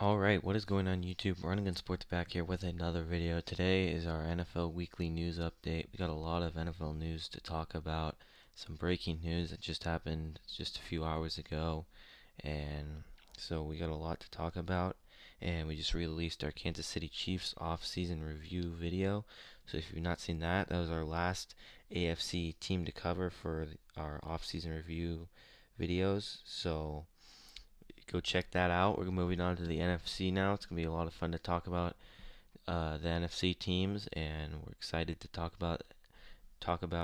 Alright, what is going on YouTube? Running Gun Sports back here with another video. Today is our NFL weekly news update. We got a lot of NFL news to talk about. Some breaking news that just happened just a few hours ago. And so we got a lot to talk about. And we just released our Kansas City Chiefs off-season review video. So if you've not seen that, that was our last AFC team to cover for our off-season review videos. So go check that out. We're moving on to the NFC now. It's gonna be a lot of fun to talk about the NFC teams, and we're excited to talk about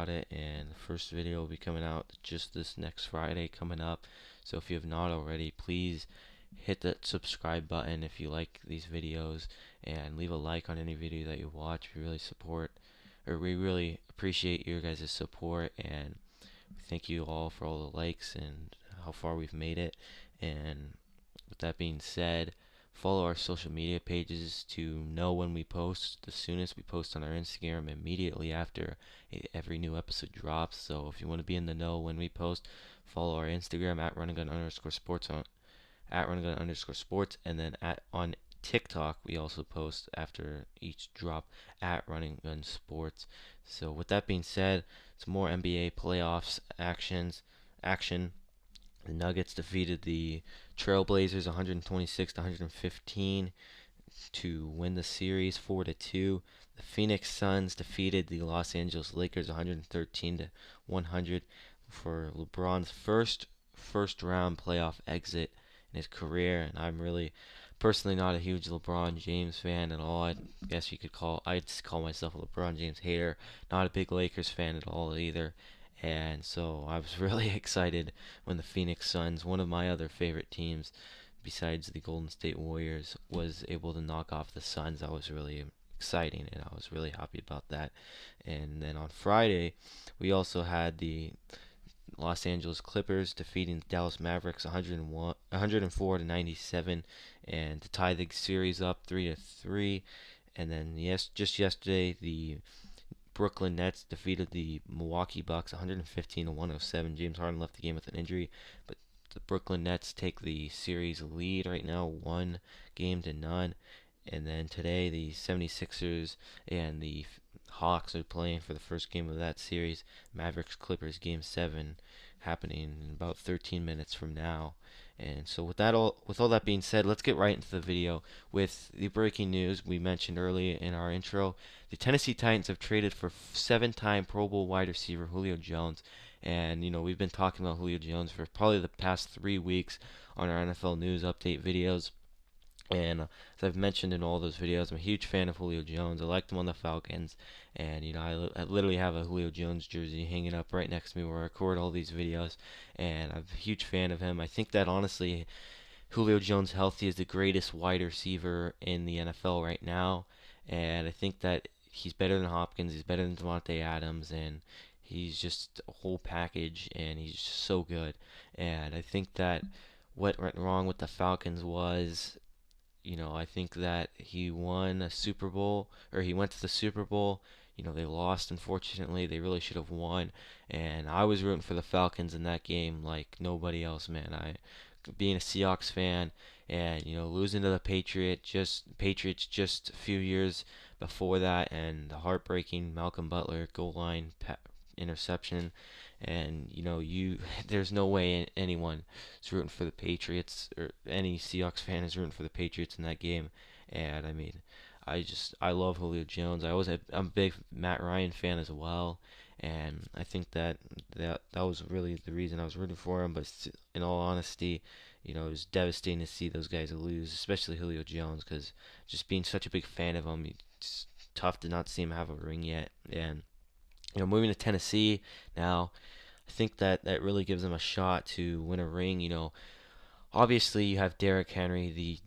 it. And the first video will be coming out just this next Friday coming up. So if you have not already, please hit that subscribe button if you like these videos, and leave a like on any video that you watch. We really appreciate your guys' support, and thank you all for all the likes and how far we've made it. And with that being said, follow our social media pages to know when we post. The soonest we post on our Instagram immediately after every new episode drops. So if you want to be in the know when we post, follow our Instagram at runningun_sports at runningun_sports, and then on TikTok we also post after each drop at Running Gun Sports. So with that being said, some more NBA playoffs action. The Nuggets defeated the Trailblazers 126-115 to win the series 4-2. The Phoenix Suns defeated the Los Angeles Lakers 113-100 for LeBron's first round playoff exit in his career. And I'm really personally not a huge LeBron James fan at all. I'd call myself a LeBron James hater. Not a big Lakers fan at all either. And so I was really excited when the Phoenix Suns, one of my other favorite teams besides the Golden State Warriors, was able to knock off the Suns. That was really exciting, and I was really happy about that. And then on Friday, we also had the Los Angeles Clippers defeating the Dallas Mavericks 104-97, and to tie the series up 3-3. And then just yesterday, the Brooklyn Nets defeated the Milwaukee Bucks 115-107. James Harden left the game with an injury, but the Brooklyn Nets take the series lead right now, 1-0. And then today, the 76ers and the Hawks are playing for the first game of that series. Mavericks Clippers Game 7 happening in about 13 minutes from now. And so with all that being said, let's get right into the video with the breaking news we mentioned earlier in our intro. The Tennessee Titans have traded for 7-time Pro Bowl wide receiver Julio Jones. And we've been talking about Julio Jones for probably the past 3 weeks on our NFL news update videos. And as I've mentioned in all those videos, I'm a huge fan of Julio Jones. I liked him on the Falcons, and I literally have a Julio Jones jersey hanging up right next to me where I record all these videos, and I'm a huge fan of him. I think that honestly, Julio Jones healthy is the greatest wide receiver in the NFL right now, and I think that he's better than Hopkins, he's better than Devontae Adams, and he's just a whole package, and he's just so good. And I think that what went wrong with the Falcons was, I think that he won a Super Bowl, or he went to the Super Bowl. They lost, unfortunately. They really should have won. And I was rooting for the Falcons in that game like nobody else, man. Being a Seahawks fan, and losing to the Patriots just a few years before that, and the heartbreaking Malcolm Butler goal line interception. And there's no way anyone is rooting for the Patriots, or any Seahawks fan is rooting for the Patriots in that game. And I mean, I love Julio Jones. I'm a big Matt Ryan fan as well, and I think that was really the reason I was rooting for him. But in all honesty, it was devastating to see those guys lose, especially Julio Jones, because just being such a big fan of him, it's tough to not see him have a ring yet. And moving to Tennessee now, I think that really gives them a shot to win a ring. Obviously you have Derrick Henry, the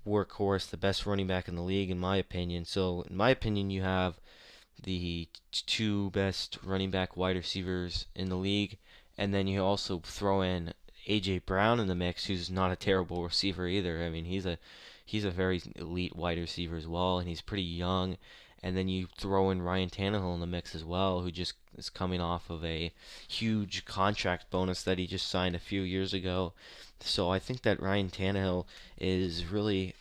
workhorse, the best running back in the league, in my opinion. So, in my opinion, you have the two best running back wide receivers in the league, and then you also throw in AJ Brown in the mix, who's not a terrible receiver either. I mean, he's a very elite wide receiver as well, and he's pretty young. And then you throw in Ryan Tannehill in the mix as well, who just is coming off of a huge contract bonus that he just signed a few years ago. So I think that Ryan Tannehill is really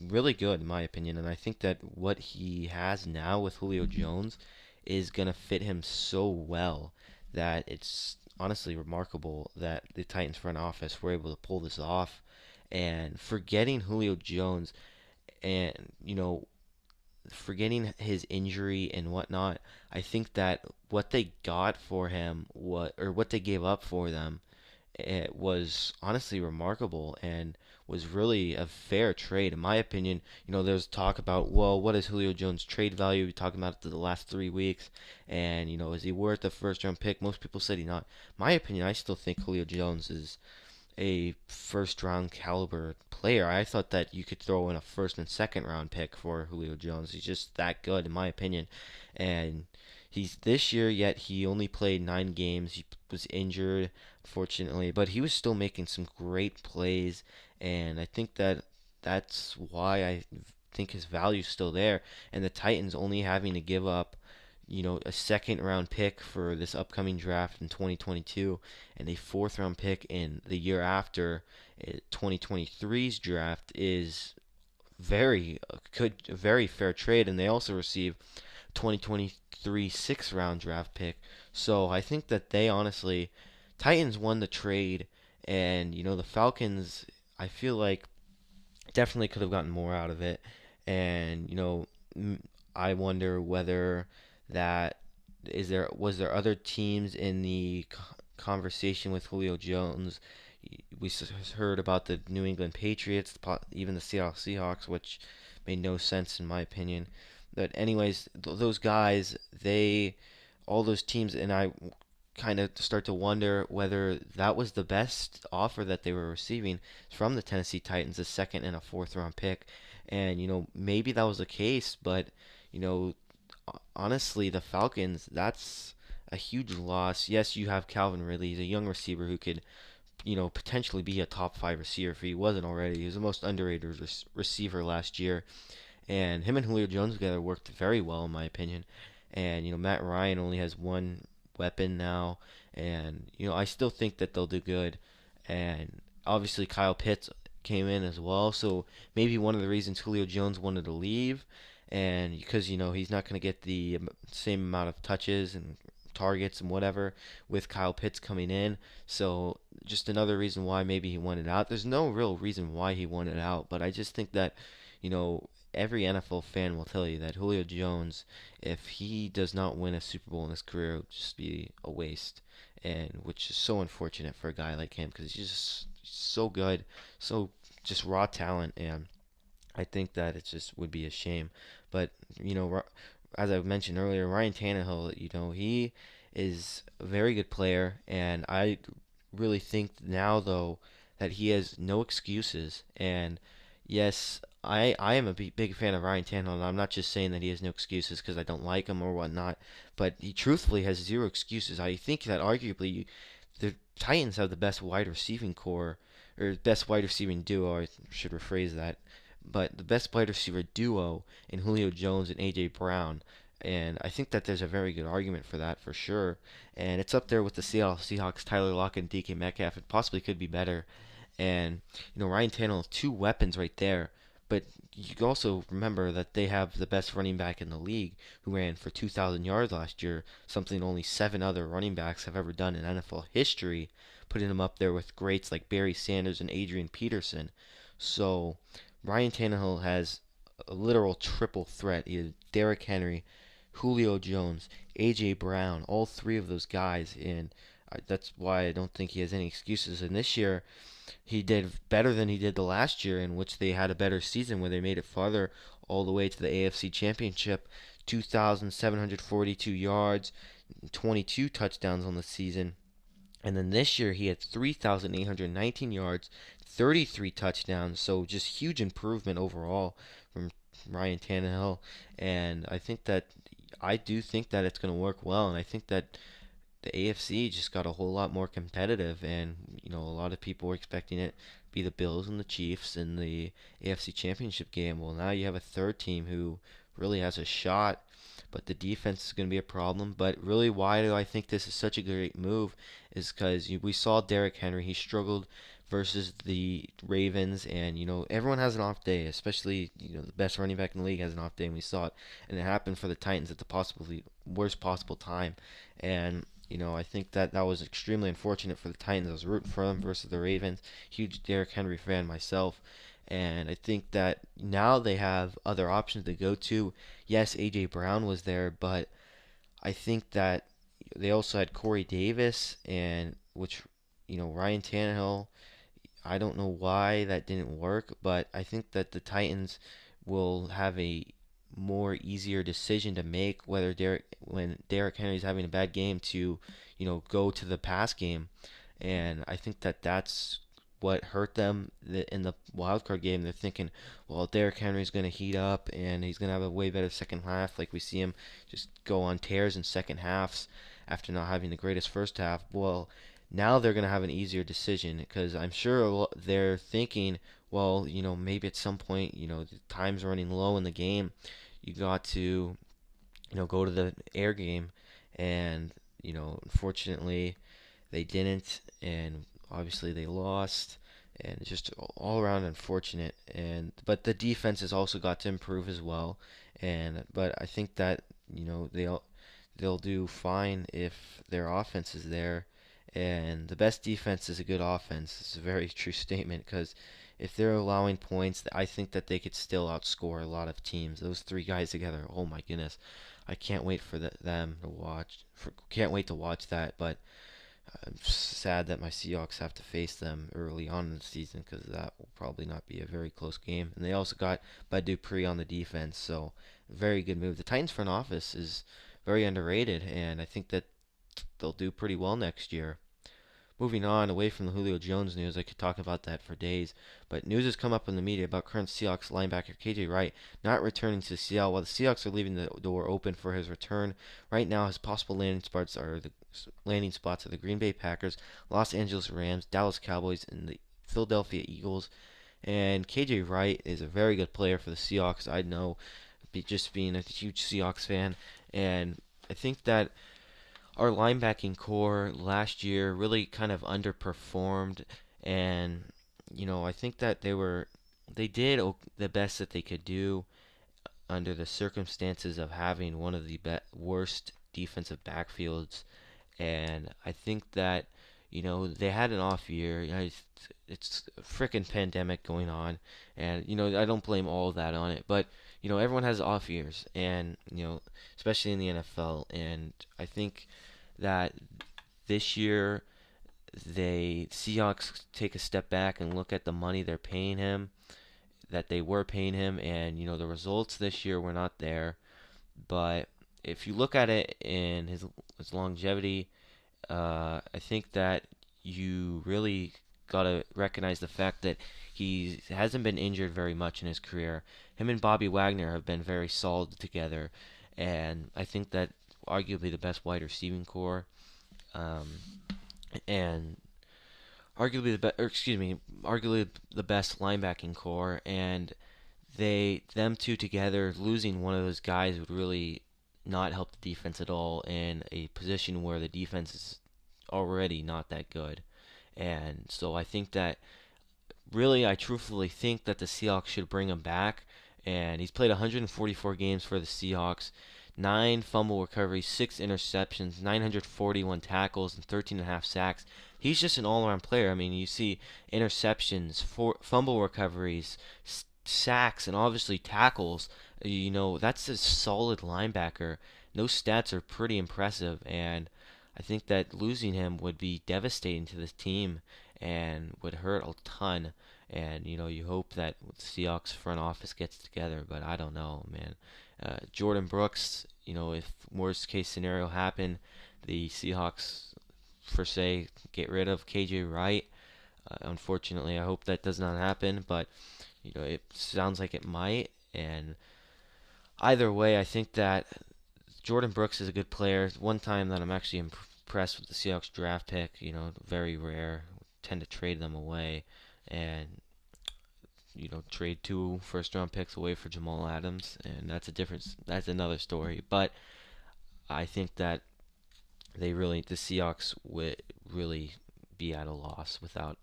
really good in my opinion, and I think that what he has now with Julio Jones is gonna fit him so well that it's honestly remarkable that the Titans front office were able to pull this off. And forgetting Julio Jones and forgetting his injury and whatnot, I think that what they got for him, what they gave up for them, it was honestly remarkable and was really a fair trade in my opinion. There's talk about, well, what is Julio Jones' trade value? We talking about it the last 3 weeks, and is he worth a first round pick? Most people said he's not. My opinion, I still think Julio Jones is a first round caliber player. I thought that you could throw in a first and second round pick for Julio Jones. He's just that good in my opinion. And he's this year, yet he only played 9 games. He was injured, fortunately, but he was still making some great plays, and I think that that's why I think his value's still there. And the Titans only having to give up a second round pick for this upcoming draft in 2022 and a fourth round pick in the year after 2023's draft is very fair trade, and they also receive 2023 sixth round draft pick. So I think that they honestly Titans won the trade, and the Falcons, I feel like, definitely could have gotten more out of it. And I wonder whether that was there other teams in the conversation with Julio Jones. We heard about the New England Patriots, even the Seattle Seahawks, which made no sense in my opinion. But anyways, those guys, all those teams, and I kind of start to wonder whether that was the best offer that they were receiving from the Tennessee Titans, a second and a fourth round pick. And maybe that was the case, but you know honestly, the Falcons, that's a huge loss. Yes, you have Calvin Ridley, he's a young receiver who could potentially be a top five receiver if he wasn't already. He was the most underrated receiver last year, and him and Julio Jones together worked very well in my opinion. And Matt Ryan only has one weapon now, and I still think that they'll do good. And obviously Kyle Pitts came in as well, so maybe one of the reasons Julio Jones wanted to leave, and because he's not going to get the same amount of touches and targets and whatever with Kyle Pitts coming in. So just another reason why maybe he wanted out. There's no real reason why he wanted out, but I just think that you know every NFL fan will tell you that Julio Jones, if he does not win a Super Bowl in his career, it would just be a waste, and which is so unfortunate for a guy like him because he's just so good, so just raw talent, and I think that it just would be a shame. But as I mentioned earlier, Ryan Tannehill, he is a very good player, and I really think now though that he has no excuses. And yes, I am a big fan of Ryan Tannehill, and I'm not just saying that he has no excuses because I don't like him or whatnot, but he truthfully has zero excuses. I think that arguably the Titans have the best wide receiving core, or best wide receiving duo. I should rephrase that, but the best wide receiver duo in Julio Jones and AJ Brown. And I think that there's a very good argument for that for sure. And it's up there with the Seattle Seahawks, Tyler Lockett and DK Metcalf. It possibly could be better. And Ryan Tannehill, two weapons right there. But you can also remember that they have the best running back in the league, who ran for 2,000 yards last year, something only 7 other running backs have ever done in NFL history, putting him up there with greats like Barry Sanders and Adrian Peterson. So Ryan Tannehill has a literal triple threat. He has Derrick Henry, Julio Jones, AJ Brown, all three of those guys, and that's why I don't think he has any excuses. And this year, he did better than he did the last year, in which they had a better season where they made it farther all the way to the AFC Championship. 2,742 yards, 22 touchdowns on the season. And then this year he had 3,819 yards, 33 touchdowns. So just huge improvement overall from Ryan Tannehill. And I do think that it's going to work well. And I think that the AFC just got a whole lot more competitive. And, a lot of people were expecting it to be the Bills and the Chiefs in the AFC Championship game. Well, now you have a third team who really has a shot, but the defense is going to be a problem. But really, why do I think this is such a great move is because we saw Derrick Henry. He struggled versus the Ravens, and everyone has an off day, especially the best running back in the league has an off day, and we saw it, and it happened for the Titans at the possibly worst possible time, and I think that that was extremely unfortunate for the Titans. I was rooting for them versus the Ravens. Huge Derrick Henry fan myself, and I think that now they have other options to go to. Yes, AJ Brown was there, but I think that they also had Corey Davis, and which Ryan Tannehill. I don't know why that didn't work, but I think that the Titans will have a more easier decision to make whether when Derrick Henry's having a bad game to go to the pass game, and I think that that's what hurt them in the wild card game. They're thinking, well, Derrick Henry's going to heat up and he's going to have a way better second half. Like we see him just go on tears in second halves after not having the greatest first half. Well, now they're going to have an easier decision because I'm sure they're thinking, well, maybe at some point, the time's running low in the game. You got to, go to the air game, and unfortunately, they didn't, and obviously they lost, and it's just all around unfortunate. And but the defense has also got to improve as well, and but I think that they'll do fine if their offense is there, and the best defense is a good offense. It's a very true statement because if they're allowing points, I think that they could still outscore a lot of teams. Those three guys together, oh my goodness, I can't wait for them to watch. Can't wait to watch that, but I'm sad that my Seahawks have to face them early on in the season because that will probably not be a very close game. And they also got Bud Dupree on the defense, so very good move. The Titans front office is very underrated, and I think that they'll do pretty well next year. Moving on, away from the Julio Jones news, I could talk about that for days, but news has come up in the media about current Seahawks linebacker KJ Wright not returning to Seattle. While the Seahawks are leaving the door open for his return, right now his possible landing spots are the Green Bay Packers, Los Angeles Rams, Dallas Cowboys, and the Philadelphia Eagles. And KJ Wright is a very good player for the Seahawks. I know, just being a huge Seahawks fan, and I think that our linebacking core last year really kind of underperformed, and I think that they did the best that they could do under the circumstances of having one of the worst defensive backfields, and I think that they had an off year. It's a freaking pandemic going on, and I don't blame all of that on it, but everyone has off years, and especially in the NFL, and I think that this year they Seahawks take a step back and look at the money they're paying him, that they were paying him, and the results this year were not there. But if you look at it in his longevity, I think that you really gotta recognize the fact that he hasn't been injured very much in his career. Him and Bobby Wagner have been very solid together, and I think that arguably the best wide receiving core, um, and arguably the best linebacking core, and them two together losing one of those guys would really not help the defense at all in a position where the defense is already not that good. And so I think that really, I truthfully think that the Seahawks should bring him back. And he's played 144 games for the Seahawks, 9 fumble recoveries, 6 interceptions, 941 tackles, and 13 and a half sacks. He's just an all-around player. I mean, you see interceptions, fumble recoveries, sacks, and obviously tackles. That's a solid linebacker. Those stats are pretty impressive, and I think that losing him would be devastating to this team and would hurt a ton. And you hope that the Seahawks front office gets together, but I don't know, man. Jordan Brooks, if worst case scenario happen, the Seahawks, for say, get rid of KJ Wright. Unfortunately, I hope that does not happen, but it sounds like it might. And either way, I think that Jordan Brooks is a good player. One time that I'm actually impressed with the Seahawks draft pick. Very rare. Tend to trade them away, and trade 2 first-round picks away for Jamal Adams, and that's another story. But I think that the Seahawks would really be at a loss without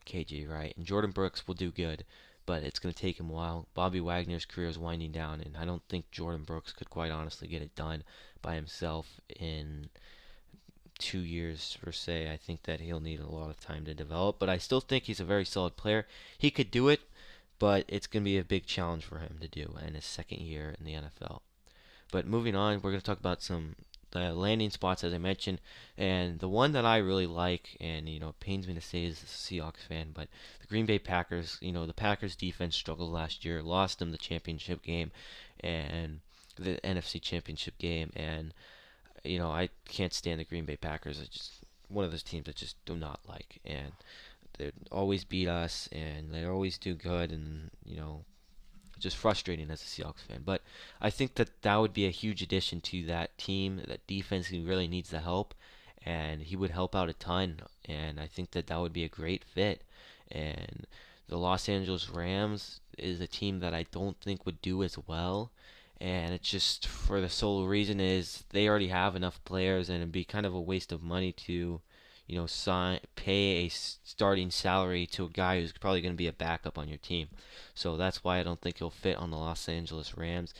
KJ Wright. And Jordan Brooks will do good, but it's going to take him a while. Bobby Wagner's career is winding down, and I don't think Jordan Brooks could quite honestly get it done by himself in 2 years per se. I think that he'll need a lot of time to develop, but I still think he's a very solid player. He could do it, but it's going to be a big challenge for him to do in his second year in the NFL. But moving on, we're going to talk about some landing spots as I mentioned, and the one that I really like, and it pains me to say as a Seahawks fan, but the Green Bay Packers. The Packers defense struggled last year, lost them the championship game, and the NFC Championship game, and I can't stand the Green Bay Packers. It's just one of those teams I just do not like, and they always beat us, and they always do good, and just frustrating as a Seahawks fan. But I think that that would be a huge addition to that team. That defense, he really needs the help, and he would help out a ton. And I think that that would be a great fit. And the Los Angeles Rams is a team that I don't think would do as well. And it's just for the sole reason is they already have enough players, and it'd be kind of a waste of money to pay a starting salary to a guy who's probably going to be a backup on your team. So that's why I don't think he'll fit on the Los Angeles Rams.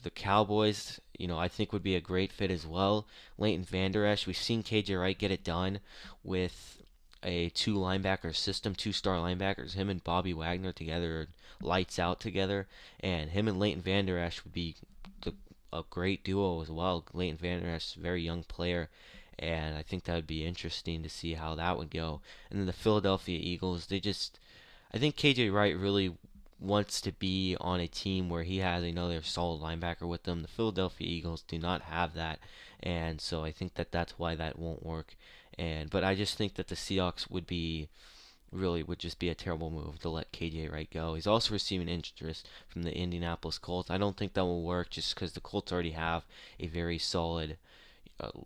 The Cowboys, I think would be a great fit as well. Leighton Vander Esch, we've seen KJ Wright get it done with a two linebacker system, two-star linebackers. Him and Bobby Wagner together, lights out together, and him and Leighton Vander Esch would be a great duo as well. Leighton Vander Esch, very young player, and I think that would be interesting to see how that would go. And then the Philadelphia Eagles, I think KJ Wright really wants to be on a team where he has another solid linebacker with them. The Philadelphia Eagles do not have that, and so I think that that's why that won't work. But I just think that the Seahawks would just be a terrible move to let KJ Wright go. He's also receiving interest from the Indianapolis Colts. I don't think that will work just because the Colts already have a very solid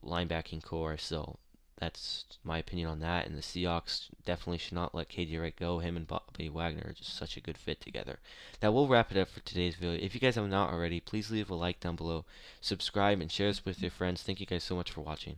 linebacking core. So that's my opinion on that. And the Seahawks definitely should not let KJ Wright go. Him and Bobby Wagner are just such a good fit together. Now we'll wrap it up for today's video. If you guys have not already, please leave a like down below, subscribe, and share this with your friends. Thank you guys so much for watching.